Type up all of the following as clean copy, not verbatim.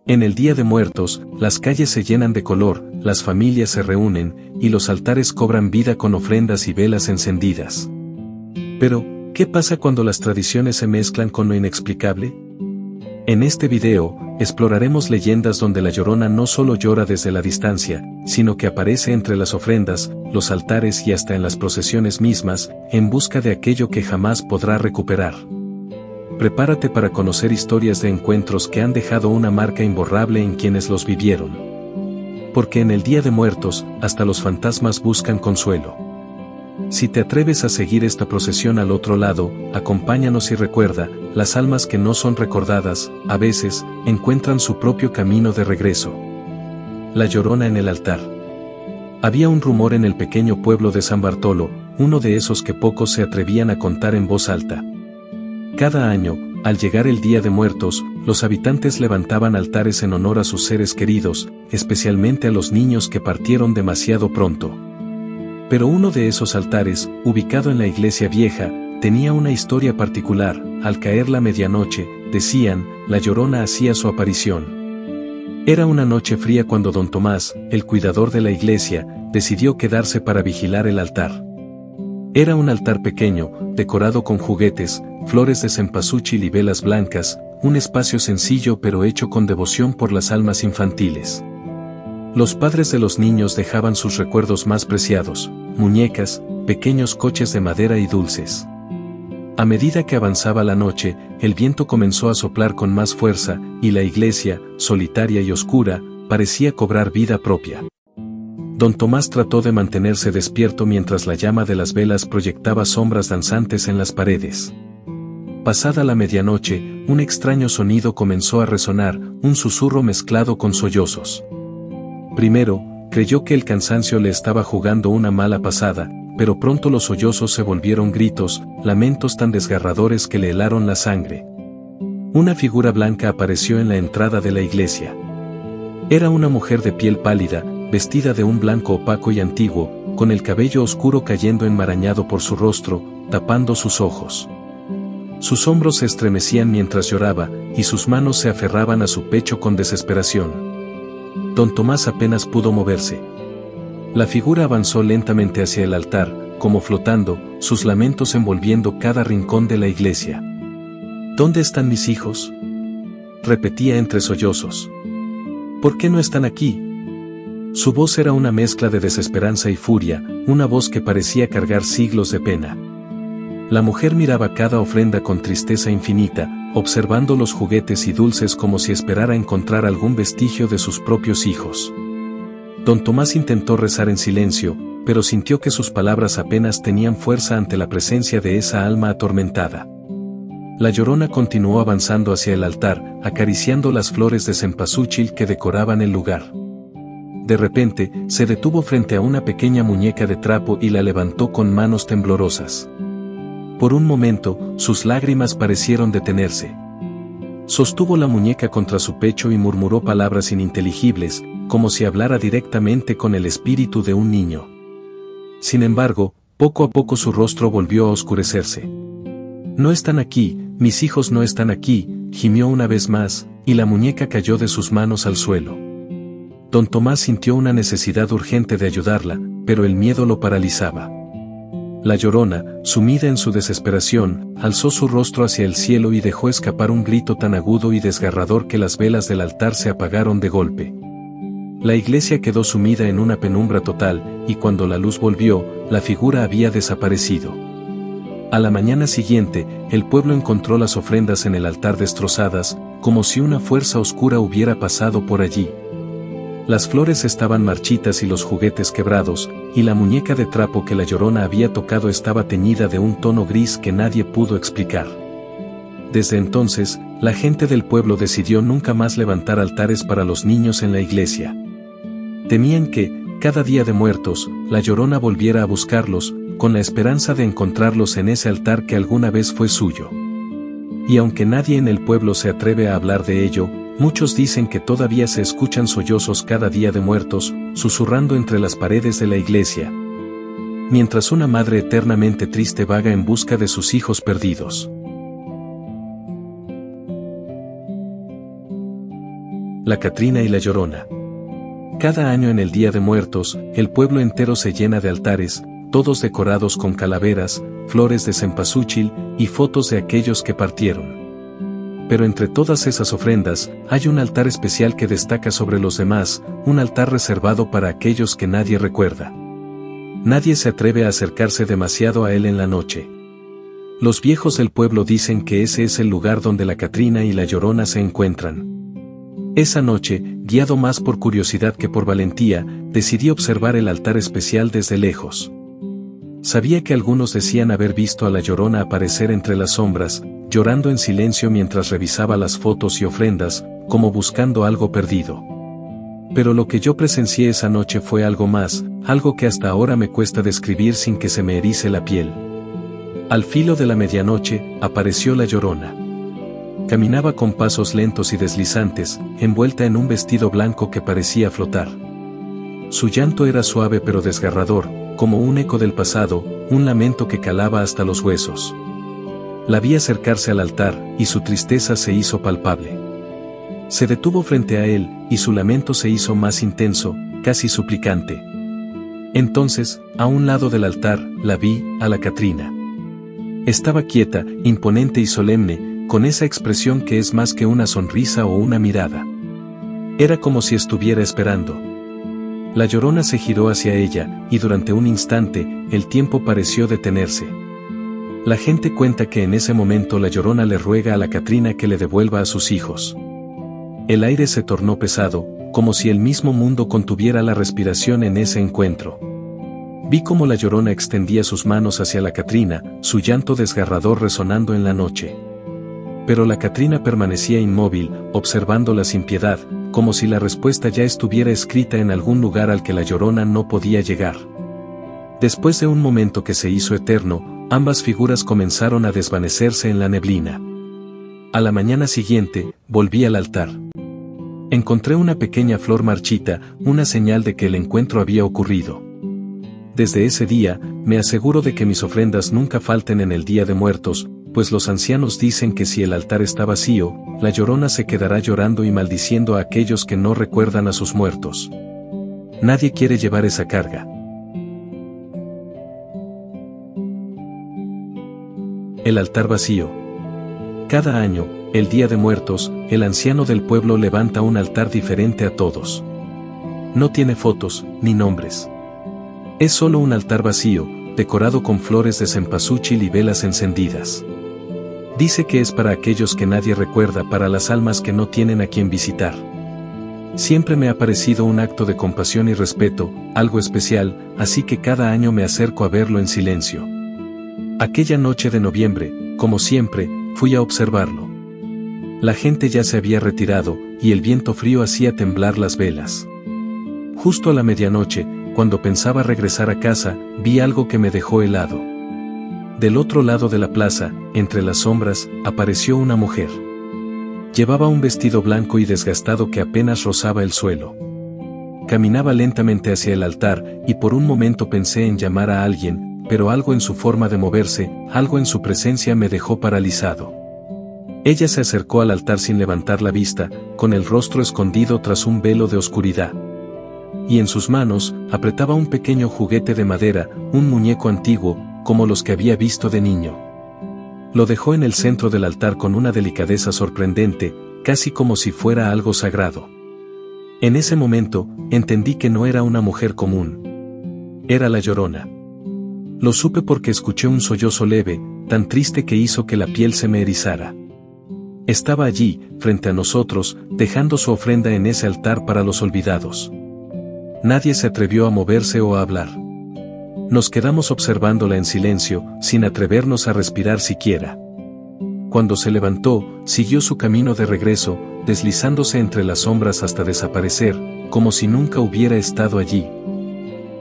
En el Día de Muertos, las calles se llenan de color, las familias se reúnen, y los altares cobran vida con ofrendas y velas encendidas. Pero, ¿qué pasa cuando las tradiciones se mezclan con lo inexplicable? En este video, exploraremos leyendas donde la Llorona no solo llora desde la distancia, sino que aparece entre las ofrendas, los altares y hasta en las procesiones mismas, en busca de aquello que jamás podrá recuperar. Prepárate para conocer historias de encuentros que han dejado una marca imborrable en quienes los vivieron. Porque en el Día de Muertos, hasta los fantasmas buscan consuelo. Si te atreves a seguir esta procesión al otro lado, acompáñanos y recuerda, las almas que no son recordadas, a veces, encuentran su propio camino de regreso. La Llorona en el altar. Había un rumor en el pequeño pueblo de San Bartolo, uno de esos que pocos se atrevían a contar en voz alta. Cada año, al llegar el Día de Muertos, los habitantes levantaban altares en honor a sus seres queridos, especialmente a los niños que partieron demasiado pronto. Pero uno de esos altares, ubicado en la iglesia vieja, tenía una historia particular. Al caer la medianoche, decían, la Llorona hacía su aparición. Era una noche fría cuando don Tomás, el cuidador de la iglesia, decidió quedarse para vigilar el altar. Era un altar pequeño, decorado con juguetes, flores de cempasúchil y velas blancas, un espacio sencillo pero hecho con devoción por las almas infantiles. Los padres de los niños dejaban sus recuerdos más preciados, muñecas, pequeños coches de madera y dulces. A medida que avanzaba la noche, el viento comenzó a soplar con más fuerza, y la iglesia, solitaria y oscura, parecía cobrar vida propia. Don Tomás trató de mantenerse despierto mientras la llama de las velas proyectaba sombras danzantes en las paredes. Pasada la medianoche, un extraño sonido comenzó a resonar, un susurro mezclado con sollozos. Primero, creyó que el cansancio le estaba jugando una mala pasada, pero pronto los sollozos se volvieron gritos, lamentos tan desgarradores que le helaron la sangre. Una figura blanca apareció en la entrada de la iglesia. Era una mujer de piel pálida, vestida de un blanco opaco y antiguo, con el cabello oscuro cayendo enmarañado por su rostro, tapando sus ojos. Sus hombros se estremecían mientras lloraba, y sus manos se aferraban a su pecho con desesperación. Don Tomás apenas pudo moverse. La figura avanzó lentamente hacia el altar, como flotando, sus lamentos envolviendo cada rincón de la iglesia. ¿Dónde están mis hijos?, repetía entre sollozos. ¿Por qué no están aquí? Su voz era una mezcla de desesperanza y furia, una voz que parecía cargar siglos de pena. La mujer miraba cada ofrenda con tristeza infinita, observando los juguetes y dulces como si esperara encontrar algún vestigio de sus propios hijos. Don Tomás intentó rezar en silencio, pero sintió que sus palabras apenas tenían fuerza ante la presencia de esa alma atormentada. La Llorona continuó avanzando hacia el altar, acariciando las flores de cempasúchil que decoraban el lugar. De repente, se detuvo frente a una pequeña muñeca de trapo y la levantó con manos temblorosas. Por un momento, sus lágrimas parecieron detenerse. Sostuvo la muñeca contra su pecho y murmuró palabras ininteligibles, como si hablara directamente con el espíritu de un niño. Sin embargo, poco a poco su rostro volvió a oscurecerse. No están aquí, mis hijos no están aquí, gimió una vez más, y la muñeca cayó de sus manos al suelo. Don Tomás sintió una necesidad urgente de ayudarla, pero el miedo lo paralizaba. La Llorona, sumida en su desesperación, alzó su rostro hacia el cielo y dejó escapar un grito tan agudo y desgarrador que las velas del altar se apagaron de golpe. La iglesia quedó sumida en una penumbra total, y cuando la luz volvió, la figura había desaparecido. A la mañana siguiente, el pueblo encontró las ofrendas en el altar destrozadas, como si una fuerza oscura hubiera pasado por allí. Las flores estaban marchitas y los juguetes quebrados, y la muñeca de trapo que la Llorona había tocado estaba teñida de un tono gris que nadie pudo explicar. Desde entonces, la gente del pueblo decidió nunca más levantar altares para los niños en la iglesia. Temían que, cada Día de Muertos, la Llorona volviera a buscarlos, con la esperanza de encontrarlos en ese altar que alguna vez fue suyo. Y aunque nadie en el pueblo se atreve a hablar de ello, muchos dicen que todavía se escuchan sollozos cada Día de Muertos, susurrando entre las paredes de la iglesia. Mientras una madre eternamente triste vaga en busca de sus hijos perdidos. La Catrina y la Llorona. Cada año en el Día de Muertos, el pueblo entero se llena de altares, todos decorados con calaveras, flores de cempasúchil y fotos de aquellos que partieron. Pero entre todas esas ofrendas, hay un altar especial que destaca sobre los demás, un altar reservado para aquellos que nadie recuerda. Nadie se atreve a acercarse demasiado a él en la noche. Los viejos del pueblo dicen que ese es el lugar donde la Catrina y la Llorona se encuentran. Esa noche, guiado más por curiosidad que por valentía, decidí observar el altar especial desde lejos. Sabía que algunos decían haber visto a la Llorona aparecer entre las sombras, llorando en silencio mientras revisaba las fotos y ofrendas, como buscando algo perdido. Pero lo que yo presencié esa noche fue algo más, algo que hasta ahora me cuesta describir sin que se me erice la piel. Al filo de la medianoche, apareció la Llorona. Caminaba con pasos lentos y deslizantes, envuelta en un vestido blanco que parecía flotar. Su llanto era suave pero desgarrador, como un eco del pasado, un lamento que calaba hasta los huesos. La vi acercarse al altar, y su tristeza se hizo palpable. Se detuvo frente a él, y su lamento se hizo más intenso, casi suplicante. Entonces, a un lado del altar, la vi, a la Catrina. Estaba quieta, imponente y solemne, con esa expresión que es más que una sonrisa o una mirada. Era como si estuviera esperando. La Llorona se giró hacia ella, y durante un instante, el tiempo pareció detenerse. La gente cuenta que en ese momento la Llorona le ruega a la Catrina que le devuelva a sus hijos. El aire se tornó pesado, como si el mismo mundo contuviera la respiración en ese encuentro. Vi cómo la Llorona extendía sus manos hacia la Catrina, su llanto desgarrador resonando en la noche. Pero la Catrina permanecía inmóvil, observándola sin piedad, como si la respuesta ya estuviera escrita en algún lugar al que la Llorona no podía llegar. Después de un momento que se hizo eterno, ambas figuras comenzaron a desvanecerse en la neblina. A la mañana siguiente, volví al altar. Encontré una pequeña flor marchita, una señal de que el encuentro había ocurrido. Desde ese día, me aseguro de que mis ofrendas nunca falten en el Día de Muertos, pues los ancianos dicen que si el altar está vacío, la Llorona se quedará llorando y maldiciendo a aquellos que no recuerdan a sus muertos. Nadie quiere llevar esa carga. El altar vacío. Cada año, el Día de Muertos, el anciano del pueblo levanta un altar diferente a todos. No tiene fotos, ni nombres. Es solo un altar vacío, decorado con flores de cempasúchil y velas encendidas. Dice que es para aquellos que nadie recuerda, para las almas que no tienen a quien visitar. Siempre me ha parecido un acto de compasión y respeto, algo especial, así que cada año me acerco a verlo en silencio. Aquella noche de noviembre, como siempre, fui a observarlo. La gente ya se había retirado, y el viento frío hacía temblar las velas. Justo a la medianoche, cuando pensaba regresar a casa, vi algo que me dejó helado. Del otro lado de la plaza, entre las sombras, apareció una mujer. Llevaba un vestido blanco y desgastado que apenas rozaba el suelo. Caminaba lentamente hacia el altar, y por un momento pensé en llamar a alguien, pero algo en su forma de moverse, algo en su presencia me dejó paralizado. Ella se acercó al altar sin levantar la vista, con el rostro escondido tras un velo de oscuridad. Y en sus manos, apretaba un pequeño juguete de madera, un muñeco antiguo, como los que había visto de niño. Lo dejó en el centro del altar con una delicadeza sorprendente, casi como si fuera algo sagrado. En ese momento, entendí que no era una mujer común. Era la Llorona. Lo supe porque escuché un sollozo leve, tan triste que hizo que la piel se me erizara. Estaba allí, frente a nosotros, dejando su ofrenda en ese altar para los olvidados. Nadie se atrevió a moverse o a hablar. Nos quedamos observándola en silencio, sin atrevernos a respirar siquiera. Cuando se levantó, siguió su camino de regreso, deslizándose entre las sombras hasta desaparecer, como si nunca hubiera estado allí.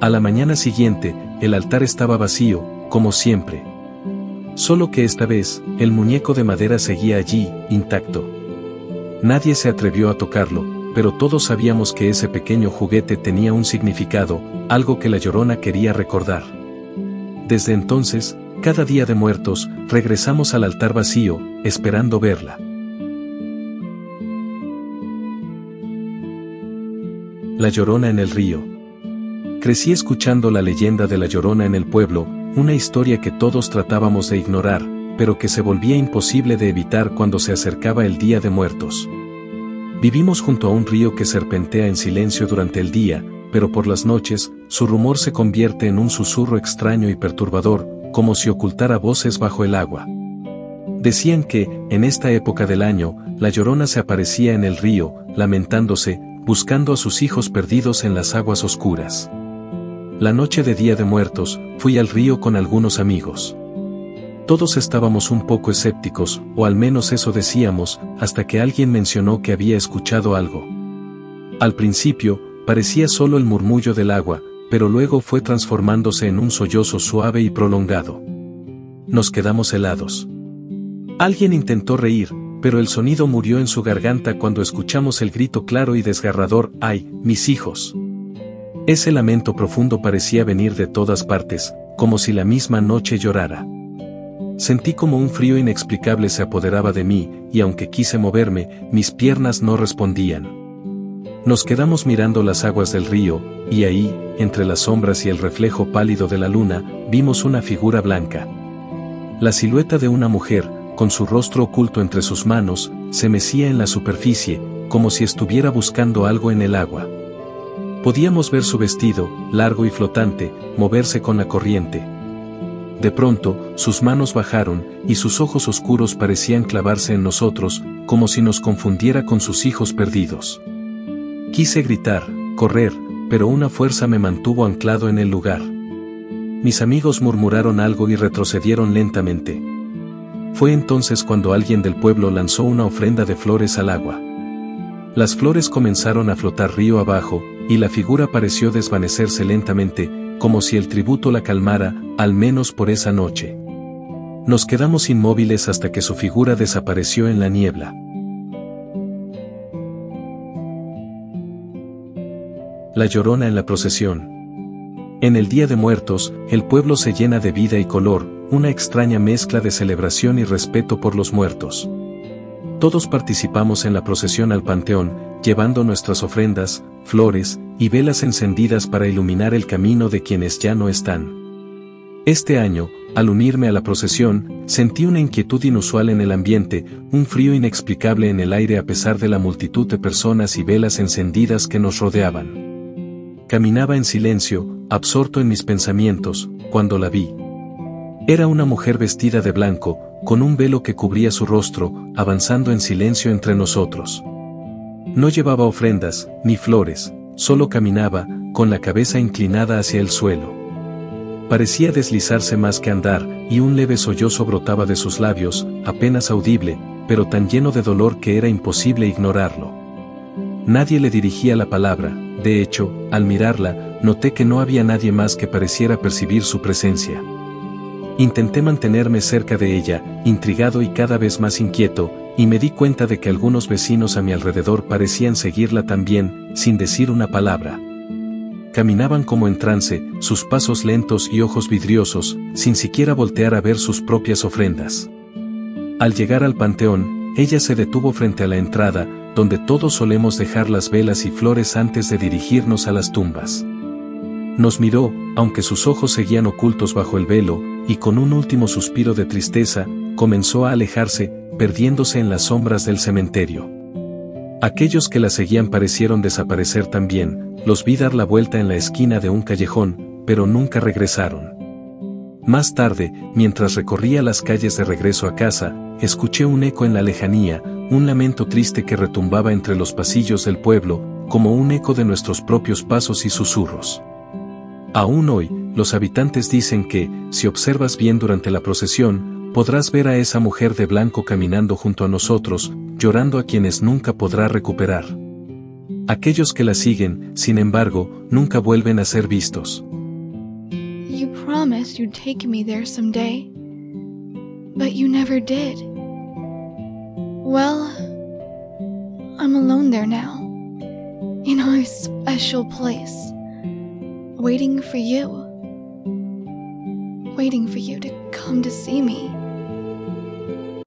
A la mañana siguiente, el altar estaba vacío, como siempre. Solo que esta vez, el muñeco de madera seguía allí, intacto. Nadie se atrevió a tocarlo, pero todos sabíamos que ese pequeño juguete tenía un significado, algo que la Llorona quería recordar. Desde entonces, cada Día de Muertos, regresamos al altar vacío, esperando verla. La Llorona en el río. Crecí escuchando la leyenda de La Llorona en el pueblo, una historia que todos tratábamos de ignorar, pero que se volvía imposible de evitar cuando se acercaba el Día de Muertos. Vivimos junto a un río que serpentea en silencio durante el día, pero por las noches, su rumor se convierte en un susurro extraño y perturbador, como si ocultara voces bajo el agua. Decían que, en esta época del año, la Llorona se aparecía en el río, lamentándose, buscando a sus hijos perdidos en las aguas oscuras. La noche de Día de Muertos, fui al río con algunos amigos. Todos estábamos un poco escépticos, o al menos eso decíamos, hasta que alguien mencionó que había escuchado algo. Al principio, parecía solo el murmullo del agua, pero luego fue transformándose en un sollozo suave y prolongado. Nos quedamos helados. Alguien intentó reír, pero el sonido murió en su garganta cuando escuchamos el grito claro y desgarrador: ¡ay, mis hijos! Ese lamento profundo parecía venir de todas partes, como si la misma noche llorara. Sentí como un frío inexplicable se apoderaba de mí, y aunque quise moverme, mis piernas no respondían. Nos quedamos mirando las aguas del río, y ahí, entre las sombras y el reflejo pálido de la luna, vimos una figura blanca. La silueta de una mujer, con su rostro oculto entre sus manos, se mecía en la superficie, como si estuviera buscando algo en el agua. Podíamos ver su vestido, largo y flotante, moverse con la corriente. De pronto, sus manos bajaron, y sus ojos oscuros parecían clavarse en nosotros, como si nos confundiera con sus hijos perdidos. Quise gritar, correr, pero una fuerza me mantuvo anclado en el lugar. Mis amigos murmuraron algo y retrocedieron lentamente. Fue entonces cuando alguien del pueblo lanzó una ofrenda de flores al agua. Las flores comenzaron a flotar río abajo, y la figura pareció desvanecerse lentamente, como si el tributo la calmara, al menos por esa noche. Nos quedamos inmóviles hasta que su figura desapareció en la niebla. La Llorona en la procesión. En el Día de Muertos, el pueblo se llena de vida y color, una extraña mezcla de celebración y respeto por los muertos. Todos participamos en la procesión al panteón, llevando nuestras ofrendas, flores y velas encendidas para iluminar el camino de quienes ya no están. Este año, al unirme a la procesión, sentí una inquietud inusual en el ambiente, un frío inexplicable en el aire a pesar de la multitud de personas y velas encendidas que nos rodeaban. Caminaba en silencio, absorto en mis pensamientos, cuando la vi. Era una mujer vestida de blanco, con un velo que cubría su rostro, avanzando en silencio entre nosotros. No llevaba ofrendas, ni flores, solo caminaba, con la cabeza inclinada hacia el suelo. Parecía deslizarse más que andar, y un leve sollozo brotaba de sus labios, apenas audible, pero tan lleno de dolor que era imposible ignorarlo. Nadie le dirigía la palabra, de hecho, al mirarla, noté que no había nadie más que pareciera percibir su presencia. Intenté mantenerme cerca de ella, intrigado y cada vez más inquieto, y me di cuenta de que algunos vecinos a mi alrededor parecían seguirla también, sin decir una palabra. Caminaban como en trance, sus pasos lentos y ojos vidriosos, sin siquiera voltear a ver sus propias ofrendas. Al llegar al panteón, ella se detuvo frente a la entrada, donde todos solemos dejar las velas y flores antes de dirigirnos a las tumbas. Nos miró, aunque sus ojos seguían ocultos bajo el velo, y con un último suspiro de tristeza, comenzó a alejarse, perdiéndose en las sombras del cementerio. Aquellos que la seguían parecieron desaparecer también, los vi dar la vuelta en la esquina de un callejón, pero nunca regresaron. Más tarde, mientras recorría las calles de regreso a casa, escuché un eco en la lejanía, un lamento triste que retumbaba entre los pasillos del pueblo, como un eco de nuestros propios pasos y susurros. Aún hoy, los habitantes dicen que, si observas bien durante la procesión, podrás ver a esa mujer de blanco caminando junto a nosotros, llorando a quienes nunca podrá recuperar. Aquellos que la siguen, sin embargo, nunca vuelven a ser vistos. You promised you'd take me there someday, but you never did. Well, I'm alone there now, in our special place, waiting for you to come to see me.